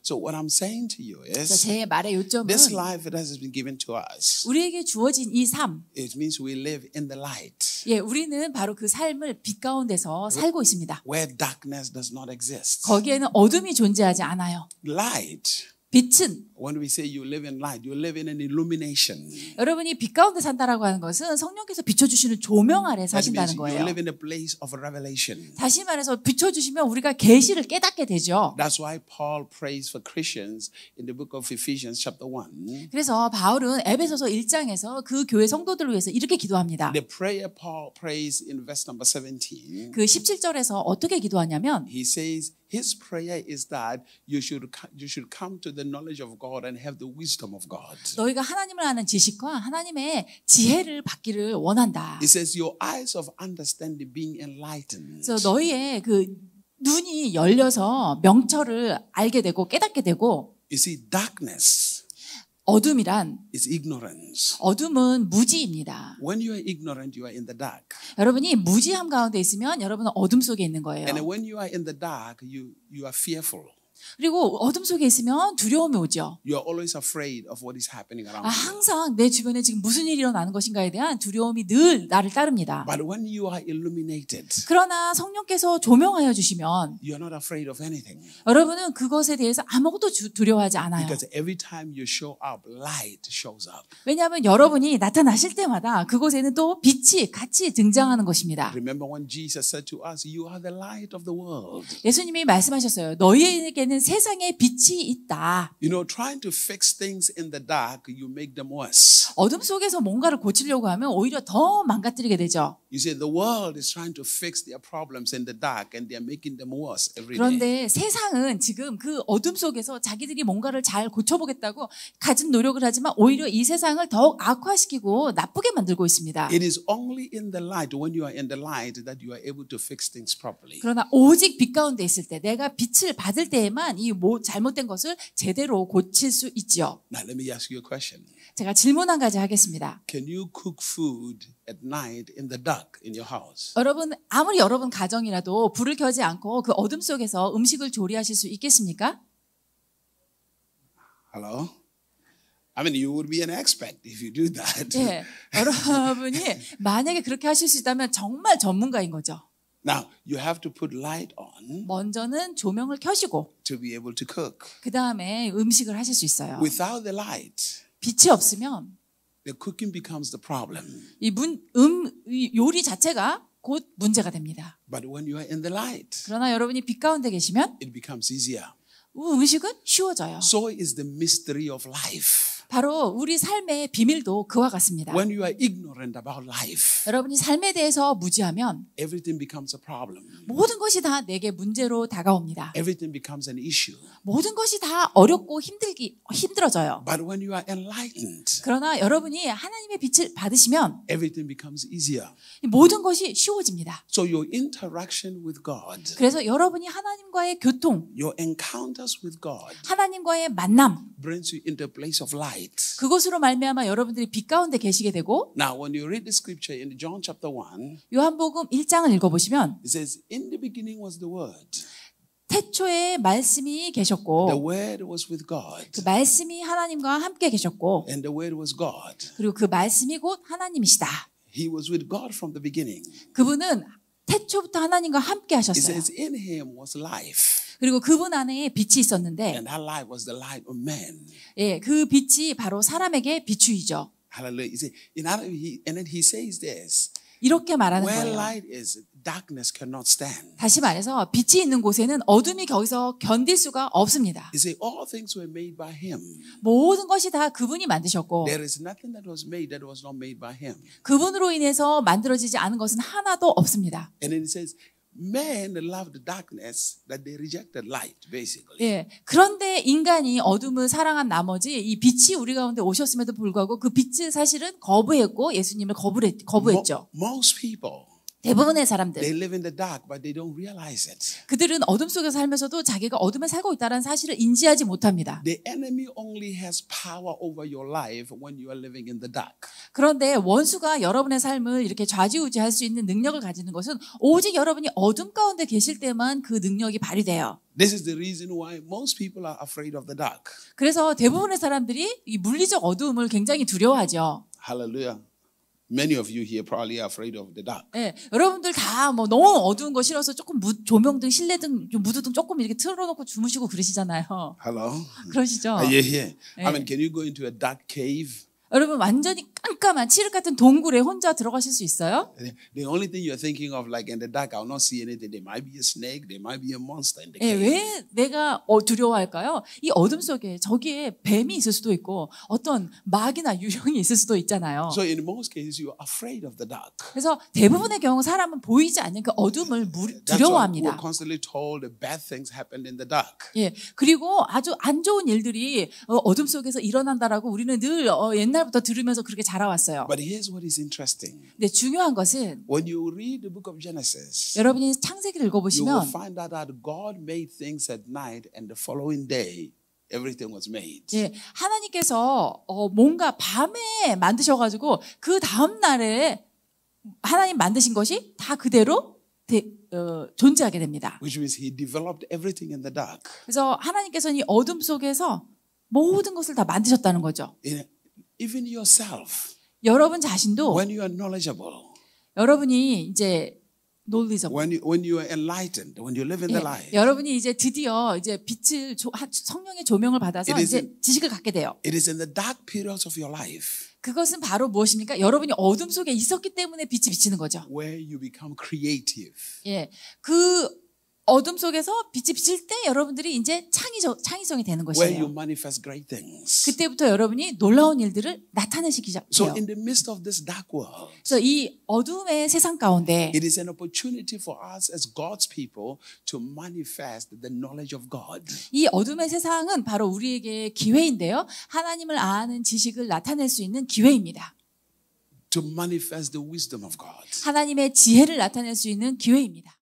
So what I'm saying to you 그래서 is 제 말의 요점은 this life that has been given to us. 우리에게 주어진 이 삶, It means we live in the light 예, 우리는 바로 그 삶을 빛 가운데서 살고 있습니다. where darkness does not exist. 거기에는 어둠이 존재하지 않아요. Light. 빛은 When we say you live in light, you live in an illumination. 여러분이 빛 가운데 산다라고 하는 것은 성령께서 비춰주시는 조명 아래 That means 사신다는 you 거예요. live in a place of revelation. 다시 말해서 비춰주시면 우리가 계시를 깨닫게 되죠. That's why Paul prays for Christians in the book of Ephesians chapter 1. 그래서 바울은 에베소서 1장에서 그 교회 성도들을 위해서 이렇게 기도합니다. The prayer Paul prays in verse number 17. 그 17절에서 어떻게 기도하냐면 He says his prayer is that you should come to the knowledge of God and have the wisdom of God. 너희가 하나님을 아는 지식과 하나님의 지혜를 받기를 원한다. He says your eyes of understanding being enlightened. 그래서 너희의 그 눈이 열려서 명철을 알게 되고 깨닫게 되고 You see, darkness 어둠이란 is ignorance. 어둠은 무지입니다. When you are ignorant, you are in the dark. 여러분이 무지함 가운데 있으면 여러분은 어둠 속에 있는 거예요. And when you are in the dark, you are fearful. 그리고 어둠 속에 있으면 두려움이 오죠. You are always afraid of what is happening around 아, you. 항상 내 주변에 지금 무슨 일이 일어나는 것인가에 대한 두려움이 늘 나를 따릅니다. But when you are illuminated, 그러나 성령께서 조명하여 주시면 you are not afraid of anything. 여러분은 그것에 대해서 아무것도 두려워하지 않아요. Because every time you show up, light shows up. 왜냐하면 여러분이 나타나실 때마다 그곳에는 또 빛이 같이 등장하는 것입니다. Remember when Jesus said to us, you are the light of the world. 예수님이 말씀하셨어요. 너희에게는 세상에 빛이 있다. You know, trying to fix things in the dark, you make them worse. 어둠 속에서 뭔가를 고치려고 하면 오히려 더 망가뜨리게 되죠. You see, the world is trying to fix their problems in the dark and they're making them worse every day. 그런데 세상은 지금 그 어둠 속에서 자기들이 뭔가를 잘 고쳐보겠다고 가진 노력을 하지만 오히려 이 세상을 더욱 악화시키고 나쁘게 만들고 있습니다. It is only in the light, when you are in the light, that you are able to fix things properly. 그러나 오직 빛 가운데 있을 때 내가 빛을 받을 때에만 이 잘못된 것을 제대로 고칠 수 있죠. Now, let me ask you a question. 제가 질문 한 가지 하겠습니다. Can you cook food at night in the dark in your house? 여러분, 아무리 여러분 가정이라도 불을 켜지 않고 그 어둠 속에서 음식을 조리하실 수 있겠습니까? Hello? I mean, you would be an expert if you do that. 예, 여러분이 만약에 그렇게 하실 수 있다면 정말 전문가인 거죠. Now, you have to put light on 먼저는 조명을 켜시고 to be able to cook. 그 다음에 음식을 하실 수 있어요. Without the light, 빛이 없으면 the cooking becomes the problem. 이 요리 자체가 곧 문제가 됩니다. But when you are in the light, 그러나 여러분이 빛 가운데 계시면 it becomes easier. 음식은 쉬워져요. So is the mystery of life. 바로 우리 삶의 비밀도 그와 같습니다. When you are ignorant about life, 여러분이 삶에 대해서 무지하면 everything becomes a problem. 모든 것이 다 내게 문제로 다가옵니다. Everything becomes an issue. 모든 것이 다 어렵고 힘들어져요. But when you are enlightened, 그러나 여러분이 하나님의 빛을 받으시면 everything becomes easier. 모든 것이 쉬워집니다. So your interaction with God, 그래서 여러분이 하나님과의 교통, your encounters with God 하나님과의 만남, brings you into a place of light. 그것으로 말미암아 여러분들이 빛 가운데 계시게 되고 Now, when you read the scripture in John chapter 1, 요한복음 1장을 읽어보시면 it says, in the beginning was the Word. 태초에 말씀이 계셨고 The Word was with God. 그 말씀이 하나님과 함께 계셨고 And the Word was God. 그리고 그 말씀이 곧 하나님이시다. He was with God from the beginning. 그분은 태초부터 하나님과 함께 It 하셨어요. says, in Him was life. 그리고 그분 안에 빛이 있었는데 And that light was the light of man. 예, 그 빛이 바로 사람에게 비추이죠. Hallelujah. You see, and then he says this. 이렇게 말하는 Where 거예요. light is, darkness cannot stand. 다시 말해서 빛이 있는 곳에는 어둠이 거기서 견딜 수가 없습니다. You see, all things were made by Him. 모든 것이 다 그분이 만드셨고 There is nothing that was made that was not made by Him. 그분으로 인해서 만들어지지 않은 것은 하나도 없습니다. And then it says, men loved darkness that they rejected light, basically. 예. 그런데 인간이 어둠을 사랑한 나머지 이 빛이 우리 가운데 오셨음에도 불구하고 그 빛을 사실은 거부했고 예수님을 거부했죠. Most people 대부분의 사람들, They live in the dark, but they don't realize it. 그들은 어둠 속에서 살면서도 자기가 어둠에 살고 있다는 사실을 인지하지 못합니다. The enemy only has power over your life when you are living in the dark. 그런데 원수가 여러분의 삶을 이렇게 좌지우지할 수 있는 능력을 가지는 것은 오직 여러분이 어둠 가운데 계실 때만 그 능력이 발휘돼요. This is the reason why most people are afraid of the dark. 그래서 대부분의 사람들이 이 물리적 어둠을 굉장히 두려워하죠. Hallelujah. Many of you here probably are afraid of the dark. 네, 여러분들 다 뭐 너무 어두운 거 싫어서 조금 조명등, 실내등, 무드등 조금 이렇게 틀어놓고 주무시고 그러시잖아요. Hello? 그러시죠? Are you here? 네. I mean, can you go into a dark cave? 여러분 완전히 깜깜한 칠흑 같은 동굴에 혼자 들어가실 수 있어요? The only thing you're thinking of, like in the dark, I'll not see anything. There might be a snake, there might be a monster in the 예, cave. 왜 내가 두려워할까요? 이 어둠 속에 저기에 뱀이 있을 수도 있고 어떤 마귀나 유령이 있을 수도 있잖아요. So in most cases, you are afraid of the dark. 그래서 대부분의 경우 사람은 보이지 않는 그 어둠을 That's why we're 두려워합니다. constantly told that bad things happen in the dark. 예, 그리고 아주 안 좋은 일들이 어둠 속에서 일어난다라고 우리는 늘 옛날부터 들으면서 그렇게 자라왔어요. But here's what is interesting. 근데 중요한 것은 When you read the book of Genesis, 여러분이 창세기를 you will 읽어보시면 find out that God made things at night and the following day, everything was made. 예, 하나님께서 뭔가 밤에 만드셔가지고 그 다음 날에 하나님 만드신 것이 다 그대로 존재하게 됩니다. Which means he developed everything in the dark. 그래서 하나님께서는 이 어둠 속에서 모든 것을 다 만드셨다는 거죠. Even yourself, 여러분 자신도 when you are knowledgeable, 여러분이 이제 knowledgeable. when you are enlightened, when you live in the 예, light, 여러분이 이제 드디어 이제 빛을 성령의 조명을 받아서 It is 이제 지식을 갖게 돼요. it is in the dark periods of your life 그것은 바로 무엇입니까? 여러분이 어둠 속에 있었기 때문에 빛이 비치는 거죠. where you become creative. 예, 그 어둠 속에서 빛이 비칠 때 여러분들이 이제 창의성이 되는 Where you 것이에요. manifest great things. 그때부터 여러분이 놀라운 일들을 나타내시기 So 시작해요. in the midst of this dark world, 그래서 이 어둠의 세상 가운데 it is an opportunity for us as God's people to manifest the knowledge of God. 이 어둠의 세상은 바로 우리에게 기회인데요. 하나님을 아는 지식을 나타낼 수 있는 기회입니다. To manifest the wisdom of God. 하나님의 지혜를 나타낼 수 있는 기회입니다.